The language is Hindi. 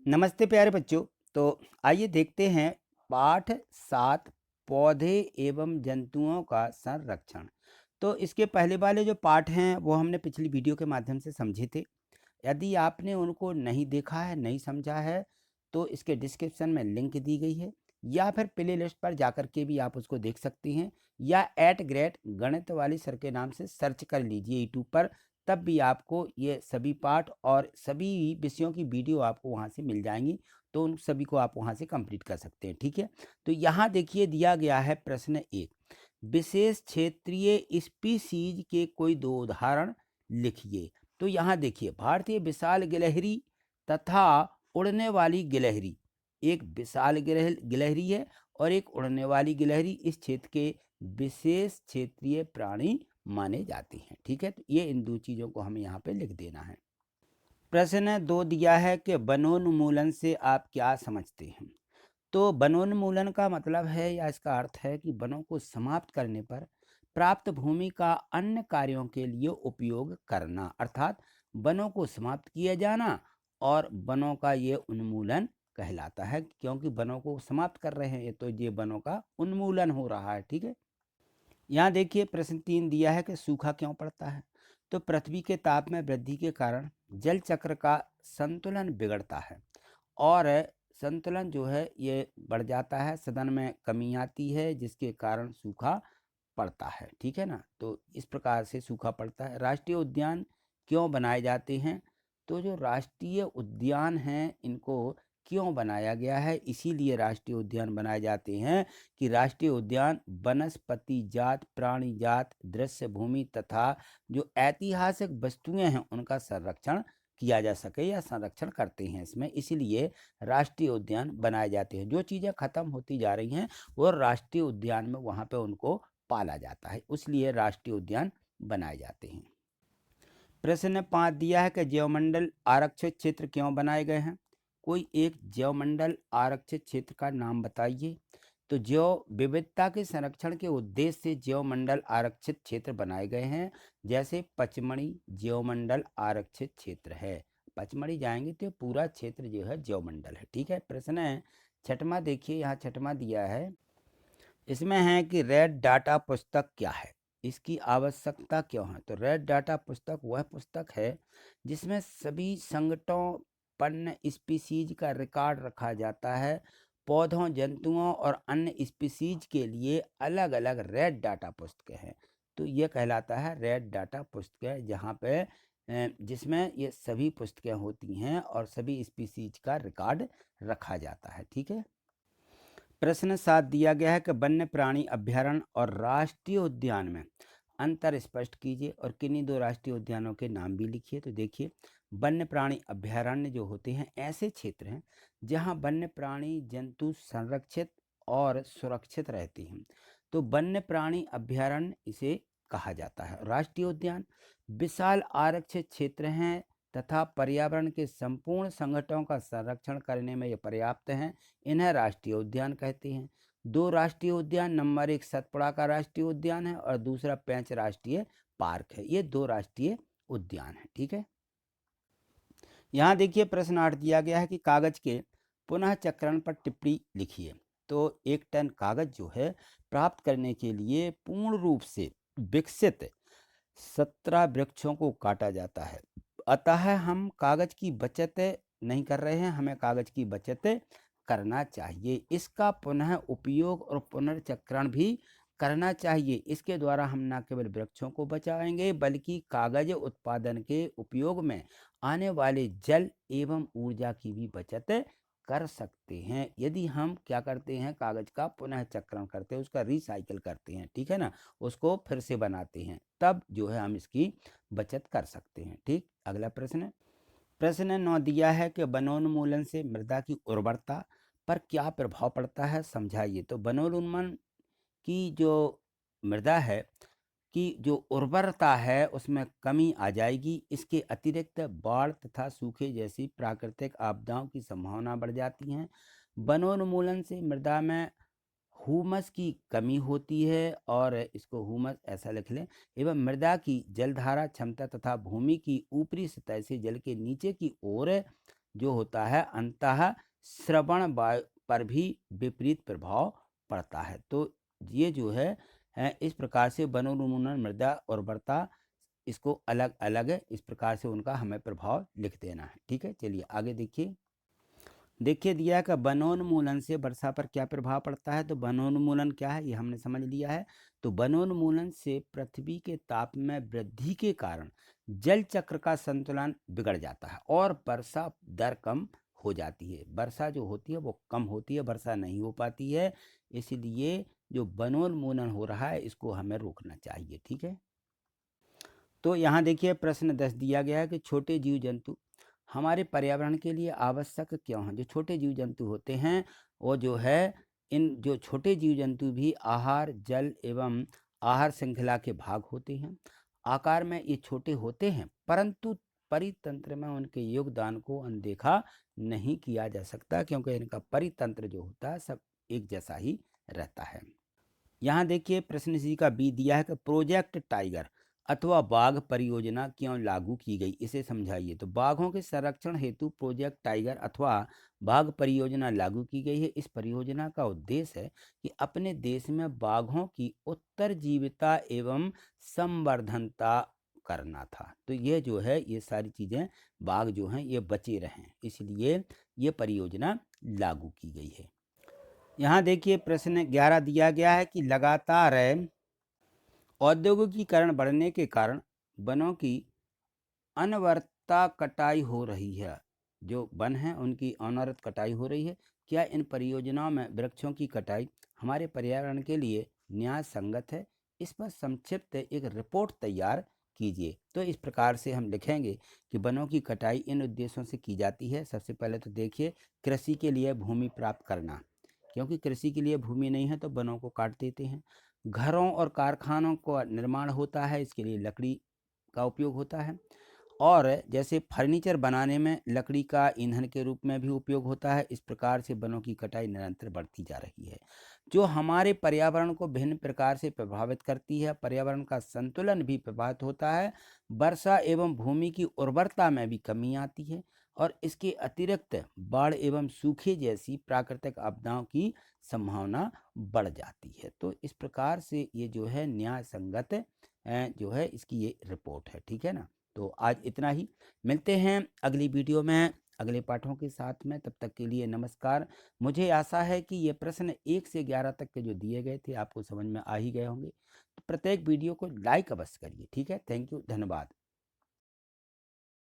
नमस्ते प्यारे बच्चों। तो आइए देखते हैं पाठ 7 पौधे एवं जंतुओं का संरक्षण। तो इसके पहले वाले जो पाठ हैं वो हमने पिछली वीडियो के माध्यम से समझे थे। यदि आपने उनको नहीं देखा है, नहीं समझा है, तो इसके डिस्क्रिप्शन में लिंक दी गई है, या फिर प्ले लिस्ट पर जाकर के भी आप उसको देख सकती हैं, या एट ग्रेट गणित वाली सर के नाम से सर्च कर लीजिए यूट्यूब पर। तब भी आपको ये सभी पाठ और सभी विषयों की वीडियो आपको वहाँ से मिल जाएंगी। तो उन सभी को आप वहाँ से कंप्लीट कर सकते हैं। ठीक है, तो यहाँ देखिए दिया गया है प्रश्न 1, विशेष क्षेत्रीय स्पीसीज के कोई दो उदाहरण लिखिए। तो यहाँ देखिए भारतीय विशाल गिलहरी तथा उड़ने वाली गिलहरी, एक विशाल गिलहरी है और एक उड़ने वाली गिलहरी इस क्षेत्र के विशेष क्षेत्रीय प्राणी माने जाते हैं। ठीक है, तो ये इन दो चीज़ों को हमें यहाँ पे लिख देना है। प्रश्न 2 दिया है कि वनोन्मूलन से आप क्या समझते हैं। तो वनोन्मूलन का मतलब है या इसका अर्थ है कि वनों को समाप्त करने पर प्राप्त भूमि का अन्य कार्यों के लिए उपयोग करना, अर्थात वनों को समाप्त किया जाना, और वनों का ये उन्मूलन कहलाता है। क्योंकि वनों को समाप्त कर रहे हैं तो ये वनों का उन्मूलन हो रहा है। ठीक है, यहाँ देखिए प्रश्न 3 दिया है कि सूखा क्यों पड़ता है। तो पृथ्वी के ताप में वृद्धि के कारण जल चक्र का संतुलन बिगड़ता है और संतुलन जो है ये बढ़ जाता है, सदन में कमी आती है, जिसके कारण सूखा पड़ता है। ठीक है ना, तो इस प्रकार से सूखा पड़ता है। राष्ट्रीय उद्यान क्यों बनाए जाते हैं। तो जो राष्ट्रीय उद्यान हैं इनको क्यों बनाया गया है, इसीलिए राष्ट्रीय उद्यान बनाए जाते हैं कि राष्ट्रीय उद्यान वनस्पति जात, प्राणी जात, दृश्य भूमि तथा जो ऐतिहासिक वस्तुएं हैं उनका संरक्षण किया जा सके या संरक्षण करते हैं इसमें, इसीलिए राष्ट्रीय उद्यान बनाए जाते हैं। जो चीज़ें खत्म होती जा रही हैं वो राष्ट्रीय उद्यान में वहाँ पे उनको पाला जाता है, इसलिए राष्ट्रीय उद्यान बनाए जाते हैं। प्रश्न 5 दिया है कि जैवमंडल आरक्षित क्षेत्र क्यों बनाए गए हैं। कोई एक जैवमंडल आरक्षित क्षेत्र का नाम बताइए। तो जैव विविधता के संरक्षण के उद्देश्य से जैवमंडल आरक्षित क्षेत्र बनाए गए हैं, जैसे पचमढ़ी जैवमंडल आरक्षित क्षेत्र है। पचमढ़ी जाएंगे तो पूरा क्षेत्र जो है जैवमंडल है। ठीक है, प्रश्न 6वां देखिए, यहाँ 6वां दिया है, इसमें है कि रेड डाटा पुस्तक क्या है, इसकी आवश्यकता क्यों है। तो रेड डाटा पुस्तक वह पुस्तक है जिसमें सभी संकटों पन्न स्पीसीज का रिकॉर्ड रखा जाता है। पौधों, जंतुओं और अन्य स्पीसीज के लिए अलग अलग रेड डाटा पुस्तकें हैं। तो ये कहलाता है रेड डाटा पुस्तकें, जहाँ पे जिसमें ये सभी पुस्तकें होती हैं और सभी स्पीसीज का रिकॉर्ड रखा जाता है। ठीक है, प्रश्न 7 दिया गया है कि वन्य प्राणी अभ्यारण्य और राष्ट्रीय उद्यान में अंतर स्पष्ट कीजिए और किन्हीं दो राष्ट्रीय उद्यानों के नाम भी लिखिए। तो देखिए, वन्य प्राणी अभ्यारण्य जो होते हैं ऐसे क्षेत्र हैं जहां वन्य प्राणी जंतु संरक्षित और सुरक्षित रहते हैं, तो वन्य प्राणी अभ्यारण्य इसे कहा जाता है। राष्ट्रीय उद्यान विशाल आरक्षित क्षेत्र हैं तथा पर्यावरण के संपूर्ण संकटों का संरक्षण करने में ये पर्याप्त हैं, इन्हें राष्ट्रीय उद्यान कहते हैं। दो राष्ट्रीय उद्यान, नंबर 1 सतपुड़ा का राष्ट्रीय उद्यान है और दूसरा पेंच राष्ट्रीय पार्क है। ये दो राष्ट्रीय उद्यान है। ठीक है, यहाँ देखिए प्रश्न 8 दिया गया है कि कागज के पुनः चक्रण पर टिप्पणी लिखिए। तो 1 टन कागज जो है प्राप्त करने के लिए पूर्ण रूप से विकसित 17 वृक्षों को काटा जाता है। अतः हम कागज की बचत नहीं कर रहे हैं, हमें कागज की बचत करना चाहिए। इसका पुनः उपयोग और पुनर्चक्रण भी करना चाहिए। इसके द्वारा हम न केवल वृक्षों को बचाएंगे बल्कि कागज उत्पादन के उपयोग में आने वाले जल एवं ऊर्जा की भी बचत कर सकते हैं। यदि हम क्या करते हैं, कागज का पुनः चक्रण करते हैं, उसका रिसाइकिल करते हैं, ठीक है ना, उसको फिर से बनाते हैं, तब जो है हम इसकी बचत कर सकते हैं। ठीक, अगला प्रश्न 9 दिया है कि वनोन्मूलन से मृदा की उर्वरता पर क्या प्रभाव पड़ता है, समझाइए। तो वनोन्मूलन की जो मृदा है की जो उर्वरता है उसमें कमी आ जाएगी। इसके अतिरिक्त बाढ़ तथा सूखे जैसी प्राकृतिक आपदाओं की संभावना बढ़ जाती है। वनोन्मूलन से मृदा में हुमस की कमी होती है, और इसको हुमस ऐसा लिख लें, एवं मृदा की जलधारा क्षमता तथा भूमि की ऊपरी सतह से जल के नीचे की ओर जो होता है अंतः श्रवण वायु पर भी विपरीत प्रभाव पड़ता है। तो ये जो है इस प्रकार से वनोन्मूलन, मृदा उर्वरता, इसको अलग अलग इस प्रकार से उनका हमें प्रभाव लिख देना है। ठीक है, चलिए आगे देखिए। देखिए दिया है कि वनोन्मूलन से वर्षा पर क्या प्रभाव पड़ता है। तो वनोन्मूलन क्या है ये हमने समझ लिया है। तो वनोन्मूलन से पृथ्वी के ताप में वृद्धि के कारण जल चक्र का संतुलन बिगड़ जाता है और वर्षा दर कम हो जाती है। वर्षा जो होती है वो कम होती है, वर्षा नहीं हो पाती है। इसलिए जो वनोन्मूलन हो रहा है इसको हमें रोकना चाहिए। ठीक है, तो यहाँ देखिए प्रश्न 10 दिया गया है कि छोटे जीव जंतु हमारे पर्यावरण के लिए आवश्यक क्यों हैं। जो छोटे जीव जंतु होते हैं वो जो है, इन जो छोटे जीव जंतु भी आहार, जल एवं आहार श्रृंखला के भाग होते हैं। आकार में ये छोटे होते हैं परंतु परितंत्र में उनके योगदान को अनदेखा नहीं किया जा सकता, क्योंकि इनका परितंत्र जो होता है सब एक जैसा ही रहता है। यहाँ देखिए प्रश्न सी का बी दिया है कि प्रोजेक्ट टाइगर अथवा बाघ परियोजना क्यों लागू की गई, इसे समझाइए। तो बाघों के संरक्षण हेतु प्रोजेक्ट टाइगर अथवा बाघ परियोजना लागू की गई है। इस परियोजना का उद्देश्य है कि अपने देश में बाघों की उत्तरजीविता एवं संवर्धनता करना था। तो ये जो है ये सारी चीज़ें, बाघ जो हैं ये बचे रहें, इसलिए ये परियोजना लागू की गई है। यहाँ देखिए प्रश्न 11 दिया गया है कि लगातार औद्योगिकीकरण बढ़ने के कारण वनों की अनवरता कटाई हो रही है। जो वन हैं उनकी अनवरत कटाई हो रही है। क्या इन परियोजनाओं में वृक्षों की कटाई हमारे पर्यावरण के लिए न्याय संगत है। इस पर संक्षिप्त एक रिपोर्ट तैयार कीजिए। तो इस प्रकार से हम लिखेंगे कि वनों की कटाई इन उद्देश्यों से की जाती है। सबसे पहले तो देखिए कृषि के लिए भूमि प्राप्त करना, क्योंकि कृषि के लिए भूमि नहीं है तो वनों को काट देते हैं। घरों और कारखानों का निर्माण होता है, इसके लिए लकड़ी का उपयोग होता है। और जैसे फर्नीचर बनाने में लकड़ी का ईंधन के रूप में भी उपयोग होता है। इस प्रकार से वनों की कटाई निरंतर बढ़ती जा रही है, जो हमारे पर्यावरण को भिन्न प्रकार से प्रभावित करती है। पर्यावरण का संतुलन भी प्रभावित होता है। वर्षा एवं भूमि की उर्वरता में भी कमी आती है और इसके अतिरिक्त बाढ़ एवं सूखे जैसी प्राकृतिक आपदाओं की संभावना बढ़ जाती है। तो इस प्रकार से ये जो है न्याय संगत जो है इसकी ये रिपोर्ट है। ठीक है ना, तो आज इतना ही। मिलते हैं अगली वीडियो में अगले पाठों के साथ में। तब तक के लिए नमस्कार। मुझे आशा है कि ये प्रश्न 1 से 11 तक के जो दिए गए थे आपको समझ में आ ही गए होंगे। तो प्रत्येक वीडियो को लाइक अवश्य करिए। ठीक है, थैंक यू, धन्यवाद।